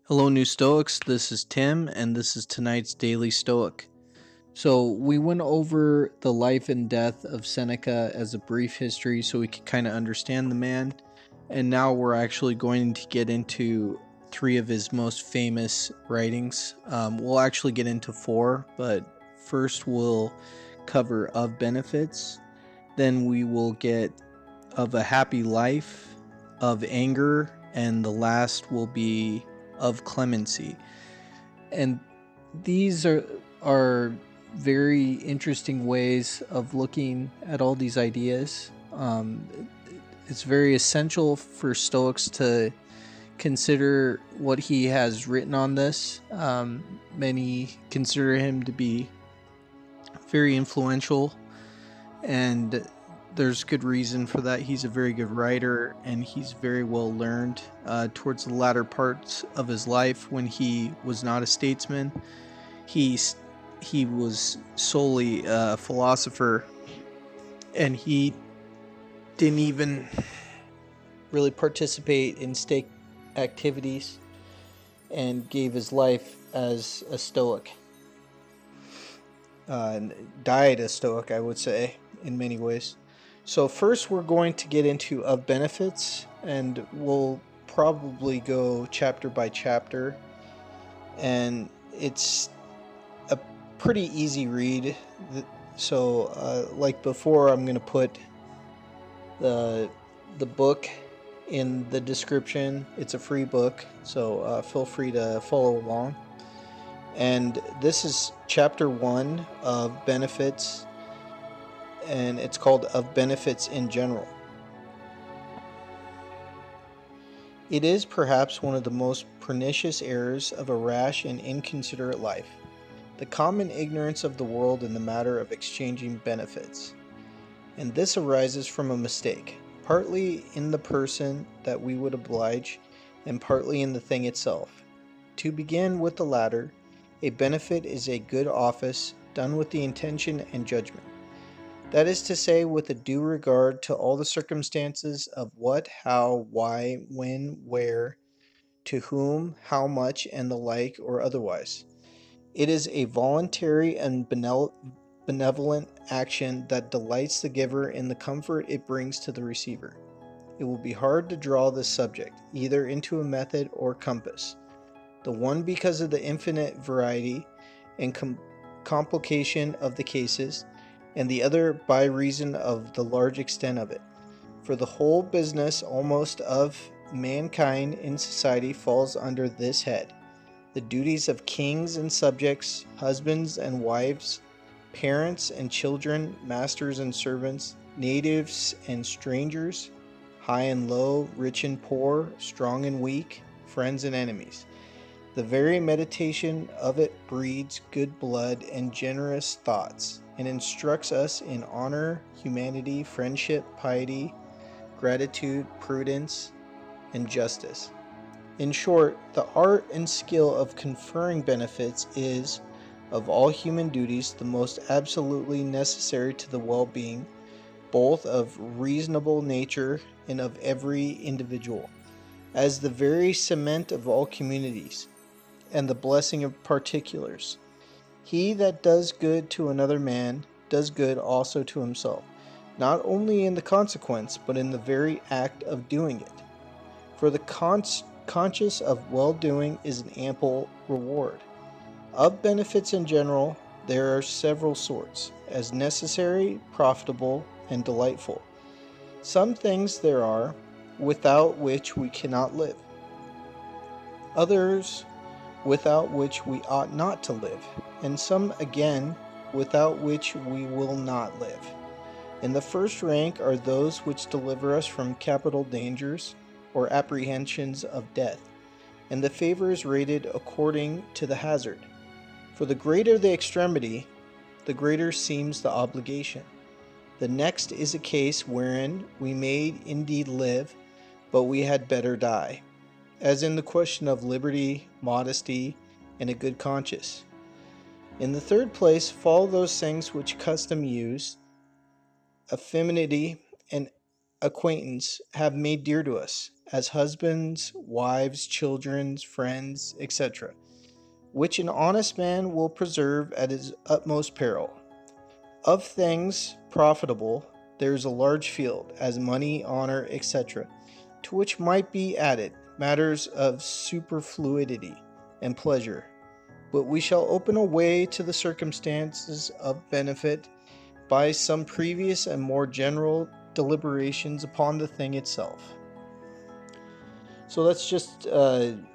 Hello, New Stoics. This is Tim, and this is tonight's Daily Stoic. So, we went over the life and death of Seneca as a brief history so we could kind of understand the man. And now we're actually going to get into three of his most famous writings. We'll actually get into four, but first we'll cover Of Benefits. Then we will get Of a Happy Life, Of Anger, and the last will be Of Clemency. And these are very interesting ways of looking at all these ideas. It's very essential for Stoics to consider what he has written on this. Many consider him to be very influential, and there's good reason for that. He's a very good writer, and he's very well learned. Towards the latter parts of his life, when he was not a statesman, he was solely a philosopher, and he didn't even really participate in state activities, and gave his life as a Stoic. Died a Stoic, I would say, in many ways. So first we're going to get into Of Benefits, and we'll probably go chapter by chapter, and it's a pretty easy read. So like before, I'm going to put the book in the description. It's a free book, so feel free to follow along. And this is chapter 1 of Benefits, and it's called Of Benefits in General. It is perhaps one of the most pernicious errors of a rash and inconsiderate life, the common ignorance of the world in the matter of exchanging benefits. And this arises from a mistake, partly in the person that we would oblige, and partly in the thing itself. To begin with the latter, a benefit is a good office done with the intention and judgment. That is to say, with a due regard to all the circumstances of what, how, why, when, where, to whom, how much, and the like, or otherwise. It is a voluntary and benevolent action that delights the giver in the comfort it brings to the receiver. It will be hard to draw this subject, either into a method or compass. The one because of the infinite variety and complication of the cases, and the other by reason of the large extent of it. For the whole business almost of mankind in society falls under this head: the duties of kings and subjects, husbands and wives, parents and children, masters and servants, natives and strangers, high and low, rich and poor, strong and weak, friends and enemies. The very meditation of it breeds good blood and generous thoughts, and instructs us in honor, humanity, friendship, piety, gratitude, prudence, and justice. In short, the art and skill of conferring benefits is, of all human duties, the most absolutely necessary to the well-being, both of reasonable nature and of every individual, as the very cement of all communities, and the blessing of particulars. He that does good to another man does good also to himself, not only in the consequence, but in the very act of doing it. For the conscious of well-doing is an ample reward. Of benefits in general, there are several sorts, as necessary, profitable, and delightful. Some things there are, without which we cannot live. Others, without which we ought not to live, and some again, without which we will not live. In the first rank are those which deliver us from capital dangers, or apprehensions of death, and the favor is rated according to the hazard. For the greater the extremity, the greater seems the obligation. The next is a case wherein we may indeed live, but we had better die, as in the question of liberty, modesty, and a good conscience. In the third place fall those things which custom, use, affinity, and acquaintance have made dear to us, as husbands, wives, children, friends, etc., which an honest man will preserve at his utmost peril. Of things profitable there is a large field, as money, honor, etc., to which might be added matters of superfluity and pleasure. But we shall open a way to the circumstances of benefit by some previous and more general deliberations upon the thing itself. So that's just an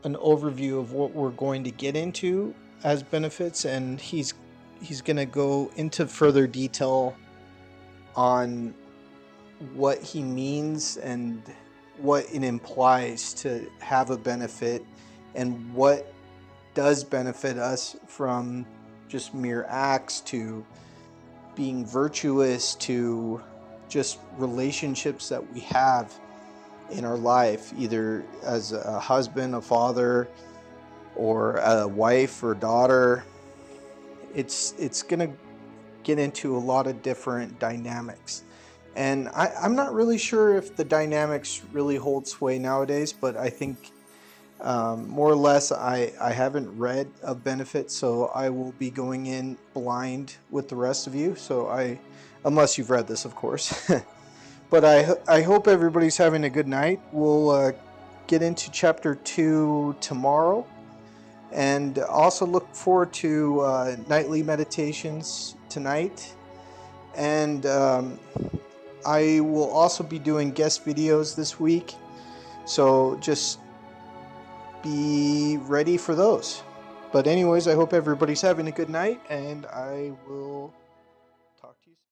overview of what we're going to get into as benefits, and he's going to go into further detail on what he means and what it implies to have a benefit and what does benefit us from just mere acts to being virtuous to just relationships that we have in our life, either as a husband, a father, or a wife or daughter. It's going to get into a lot of different dynamics. And I'm not really sure if the dynamics really hold sway nowadays, but I think more or less I haven't read of benefits, so I will be going in blind with the rest of you. So unless you've read this, of course. But I hope everybody's having a good night. We'll get into chapter 2 tomorrow, and also look forward to nightly meditations tonight. And I will also be doing guest videos this week, so just be ready for those. But anyways, I hope everybody's having a good night, and I will